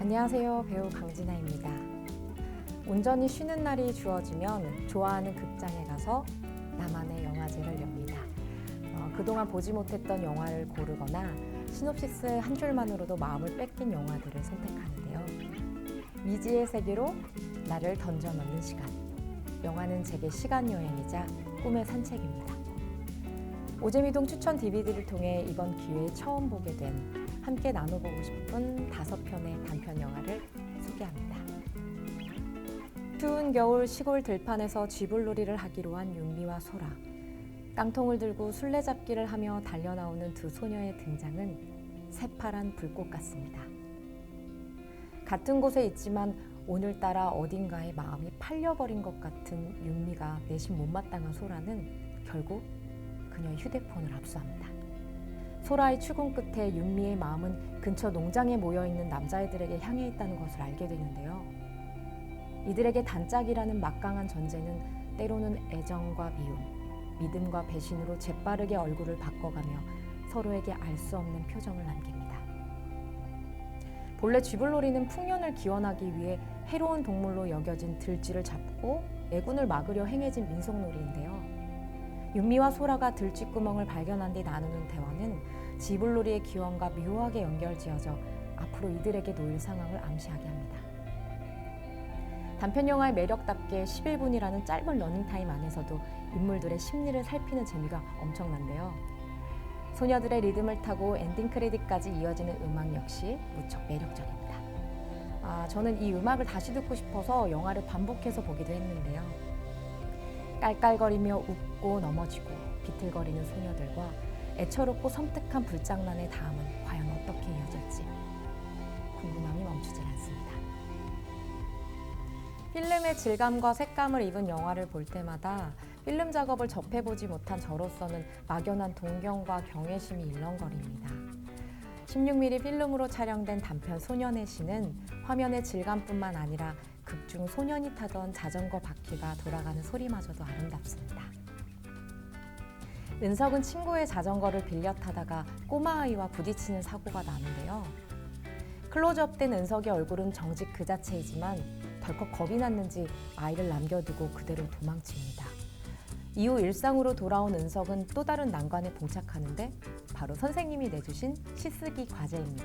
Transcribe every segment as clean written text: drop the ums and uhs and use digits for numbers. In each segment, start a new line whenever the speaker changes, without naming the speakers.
안녕하세요. 배우 강진아입니다. 온전히 쉬는 날이 주어지면 좋아하는 극장에 가서 나만의 영화제를 엽니다. 그동안 보지 못했던 영화를 고르거나 시놉시스 한 줄만으로도 마음을 뺏긴 영화들을 선택하는데요. 미지의 세계로 나를 던져 넣는 시간. 영화는 제게 시간여행이자 꿈의 산책입니다. 오재미동 추천 DVD를 통해 이번 기회에 처음 보게 된 함께 나눠보고 싶은 5편의 단편 영화를 소개합니다. 추운 겨울 시골 들판에서 쥐불놀이를 하기로 한 윤미와 소라. 깡통을 들고 술래잡기를 하며 달려나오는 두 소녀의 등장은 새파란 불꽃 같습니다. 같은 곳에 있지만 오늘따라 어딘가에 마음이 팔려버린 것 같은 윤미가 내심 못마땅한 소라는 결국 그녀의 휴대폰을 압수합니다. 소라의 추궁 끝에 윤미의 마음은 근처 농장에 모여있는 남자애들에게 향해 있다는 것을 알게 되는데요. 이들에게 단짝이라는 막강한 전제는 때로는 애정과 미움, 믿음과 배신으로 재빠르게 얼굴을 바꿔가며 서로에게 알 수 없는 표정을 남깁니다. 본래 쥐불놀이는 풍년을 기원하기 위해 해로운 동물로 여겨진 들쥐를 잡고 애군을 막으려 행해진 민속놀이인데요. 윤미와 소라가 들쥐구멍을 발견한 뒤 나누는 대화는 쥐불놀이의 기원과 묘하게 연결지어져 앞으로 이들에게 놓일 상황을 암시하게 합니다. 단편영화의 매력답게 11분이라는 짧은 러닝타임 안에서도 인물들의 심리를 살피는 재미가 엄청난데요. 소녀들의 리듬을 타고 엔딩 크레딧까지 이어지는 음악 역시 무척 매력적입니다. 저는 이 음악을 다시 듣고 싶어서 영화를 반복해서 보기도 했는데요. 깔깔거리며 웃고 넘어지고 비틀거리는 소녀들과 애처롭고 섬뜩한 불장난의 다음은 과연 어떻게 이어질지 궁금함이 멈추질 않습니다. 필름의 질감과 색감을 입은 영화를 볼 때마다 필름 작업을 접해보지 못한 저로서는 막연한 동경과 경외심이 일렁거립니다. 16mm 필름으로 촬영된 단편 소년의 시는 화면의 질감뿐만 아니라 극중 소년이 타던 자전거 바퀴가 돌아가는 소리마저도 아름답습니다. 은석은 친구의 자전거를 빌려 타다가 꼬마 아이와 부딪히는 사고가 나는데요. 클로즈업된 은석의 얼굴은 정직 그 자체이지만 덜컥 겁이 났는지 아이를 남겨두고 그대로 도망칩니다. 이후 일상으로 돌아온 은석은 또 다른 난관에 봉착하는데 바로 선생님이 내주신 시쓰기 과제입니다.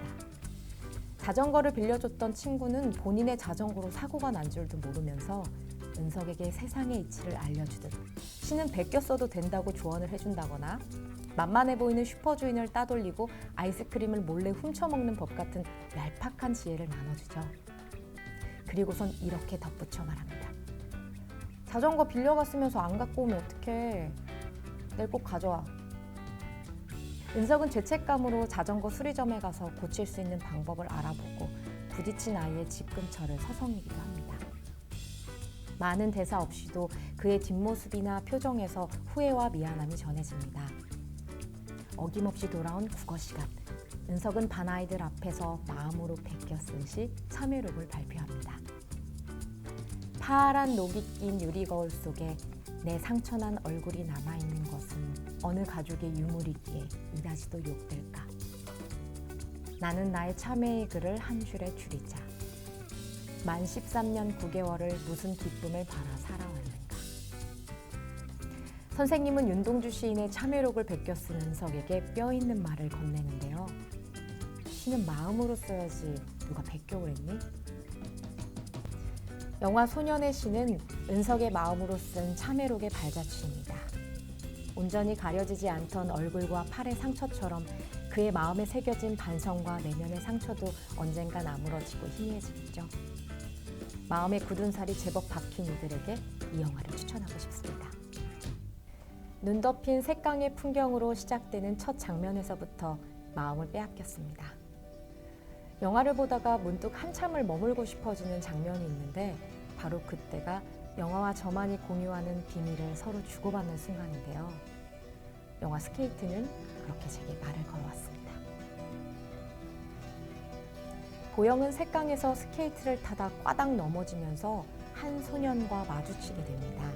자전거를 빌려줬던 친구는 본인의 자전거로 사고가 난 줄도 모르면서 은석에게 세상의 이치를 알려주듯 시는 베껴 써도 된다고 조언을 해준다거나 만만해 보이는 슈퍼주인을 따돌리고 아이스크림을 몰래 훔쳐먹는 법 같은 얄팍한 지혜를 나눠주죠. 그리고선 이렇게 덧붙여 말합니다. 자전거 빌려갔으면서 안 갖고 오면 어떡해. 내일 꼭 가져와. 은석은 죄책감으로 자전거 수리점에 가서 고칠 수 있는 방법을 알아보고 부딪힌 아이의 집 근처를 서성이기도 합니다. 많은 대사 없이도 그의 뒷모습이나 표정에서 후회와 미안함이 전해집니다. 어김없이 돌아온 국어 시간. 은석은 반아이들 앞에서 마음으로 베껴 쓴 시 참회록을 발표합니다. 파란 녹이 낀 유리거울 속에 내 상처난 얼굴이 남아있는 것은 어느 가족의 유물이기에 이다지도 욕될까. 나는 나의 참회의 글을 한 줄에 줄이자. 만 13년 9개월을 무슨 기쁨을 바라 살아왔는가. 선생님은 윤동주 시인의 참회록을 베껴 쓴 은석에게 뼈있는 말을 건네는데요. 시는 마음으로 써야지 누가 베껴 오랬니? 영화 소년의 시는 은석의 마음으로 쓴 참회록의 발자취입니다. 온전히 가려지지 않던 얼굴과 팔의 상처처럼 그의 마음에 새겨진 반성과 내면의 상처도 언젠간 아물어지고 희미해지겠죠. 마음에 굳은 살이 제법 박힌 이들에게 이 영화를 추천하고 싶습니다. 눈 덮인 색강의 풍경으로 시작되는 첫 장면에서부터 마음을 빼앗겼습니다. 영화를 보다가 문득 한참을 머물고 싶어지는 장면이 있는데 바로 그때가 영화와 저만이 공유하는 비밀을 서로 주고받는 순간인데요. 영화 스케이트는 그렇게 제게 말을 걸어왔습니다. 보영은 색강에서 스케이트를 타다 꽈당 넘어지면서 한 소년과 마주치게 됩니다.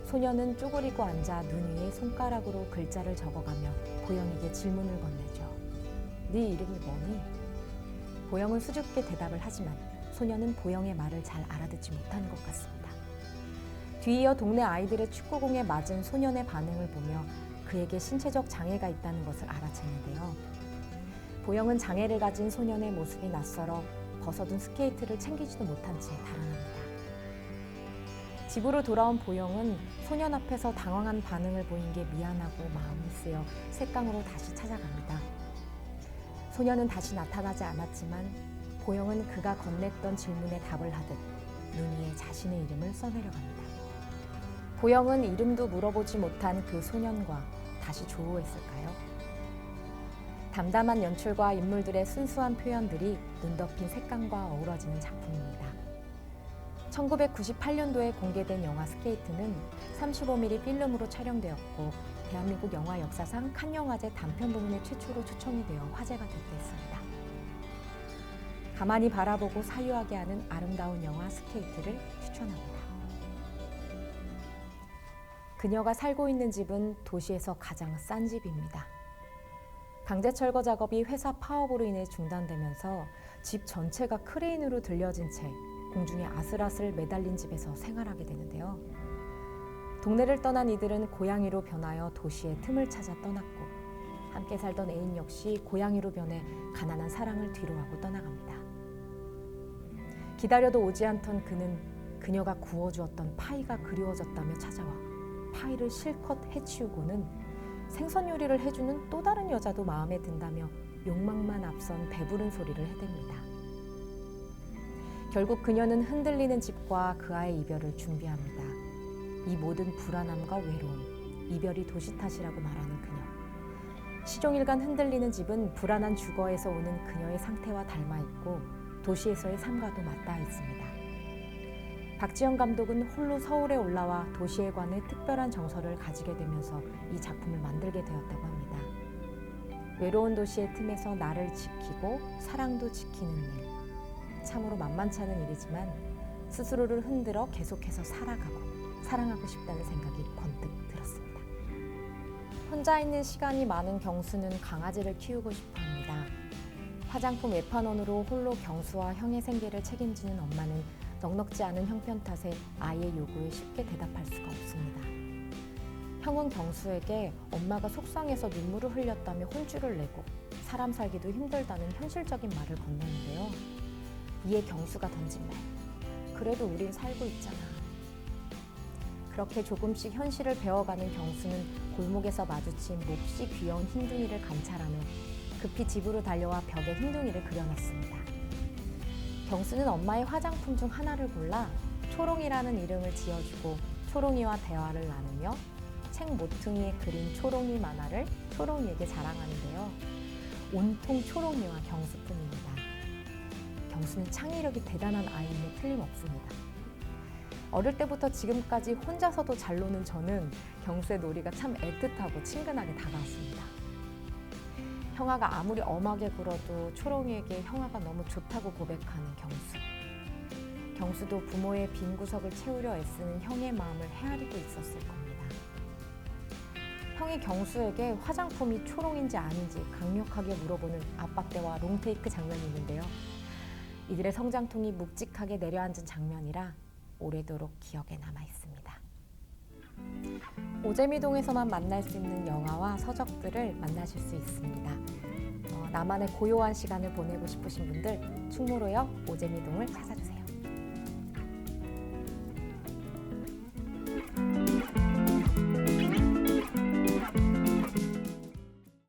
소년은 쪼그리고 앉아 눈 위에 손가락으로 글자를 적어가며 보영에게 질문을 건네죠. 네 이름이 뭐니? 보영은 수줍게 대답을 하지만 소녀는 보영의 말을 잘 알아듣지 못하는 것 같습니다. 뒤이어 동네 아이들의 축구공에 맞은 소년의 반응을 보며 그에게 신체적 장애가 있다는 것을 알아챘는데요. 보영은 장애를 가진 소년의 모습이 낯설어 벗어둔 스케이트를 챙기지도 못한 채 달아납니다. 집으로 돌아온 보영은 소년 앞에서 당황한 반응을 보인 게 미안하고 마음이 쓰여 셋강으로 다시 찾아갑니다. 소년은 다시 나타나지 않았지만 보영은 그가 건넸던 질문에 답을 하듯 눈 위에 자신의 이름을 써내려갑니다. 보영은 이름도 물어보지 못한 그 소년과 다시 조우했을까요? 담담한 연출과 인물들의 순수한 표현들이 눈 덮인 색감과 어우러지는 작품입니다. 1998년도에 공개된 영화 스케이트는 35mm 필름으로 촬영되었고 대한민국 영화 역사상 칸 영화제 단편 부문에 최초로 초청이 되어 화제가 되기도 했습니다. 가만히 바라보고 사유하게 하는 아름다운 영화 스케이트를 추천합니다. 그녀가 살고 있는 집은 도시에서 가장 싼 집입니다. 강제 철거 작업이 회사 파업으로 인해 중단되면서 집 전체가 크레인으로 들려진 채 공중에 아슬아슬 매달린 집에서 생활하게 되는데요. 동네를 떠난 이들은 고양이로 변하여 도시의 틈을 찾아 떠났고 함께 살던 애인 역시 고양이로 변해 가난한 사랑을 뒤로하고 떠나갑니다. 기다려도 오지 않던 그는 그녀가 구워주었던 파이가 그리워졌다며 찾아와 파이를 실컷 해치우고는 생선 요리를 해주는 또 다른 여자도 마음에 든다며 욕망만 앞선 배부른 소리를 해댑니다. 결국 그녀는 흔들리는 집과 그와의 이별을 준비합니다. 이 모든 불안함과 외로움, 이별이 도시 탓이라고 말하는 그녀. 시종일관 흔들리는 집은 불안한 주거에서 오는 그녀의 상태와 닮아있고 도시에서의 삶과도 맞닿아 있습니다. 박지영 감독은 홀로 서울에 올라와 도시에 관해 특별한 정서를 가지게 되면서 이 작품을 만들게 되었다고 합니다. 외로운 도시의 틈에서 나를 지키고 사랑도 지키는 일. 참으로 만만치 않은 일이지만 스스로를 흔들어 계속해서 살아가고 사랑하고 싶다는 생각이 번뜩 들었습니다. 혼자 있는 시간이 많은 경수는 강아지를 키우고 싶어 합니다. 화장품 외판원으로 홀로 경수와 형의 생계를 책임지는 엄마는 넉넉지 않은 형편 탓에 아이의 요구에 쉽게 대답할 수가 없습니다. 형은 경수에게 엄마가 속상해서 눈물을 흘렸다며 혼쭐을 내고 사람 살기도 힘들다는 현실적인 말을 건네는데요. 이에 경수가 던진 말, 그래도 우린 살고 있잖아. 그렇게 조금씩 현실을 배워가는 경수는 골목에서 마주친 몹시 귀여운 흰둥이를 감찰하며 급히 집으로 달려와 벽에 흰둥이를 그려놨습니다. 경수는 엄마의 화장품 중 하나를 골라 초롱이라는 이름을 지어주고 초롱이와 대화를 나누며 책 모퉁이에 그린 초롱이 만화를 초롱이에게 자랑하는데요. 온통 초롱이와 경수뿐입니다. 경수는 창의력이 대단한 아이임에 틀림없습니다. 어릴 때부터 지금까지 혼자서도 잘 노는 저는 경수의 놀이가 참 애틋하고 친근하게 다가왔습니다. 형아가 아무리 엄하게 굴어도 초롱이에게 형아가 너무 좋다고 고백하는 경수. 경수도 부모의 빈 구석을 채우려 애쓰는 형의 마음을 헤아리고 있었을 겁니다. 형이 경수에게 화장품이 초롱인지 아닌지 강력하게 물어보는 아빠떼와 롱테이크 장면이 있는데요. 이들의 성장통이 묵직하게 내려앉은 장면이라 오래도록 기억에 남아 있습니다. 오재미동에서만 만날 수 있는 영화와 서적들을 만나실 수 있습니다. 나만의 고요한 시간을 보내고 싶으신 분들 충무로역 오재미동을 찾아주세요.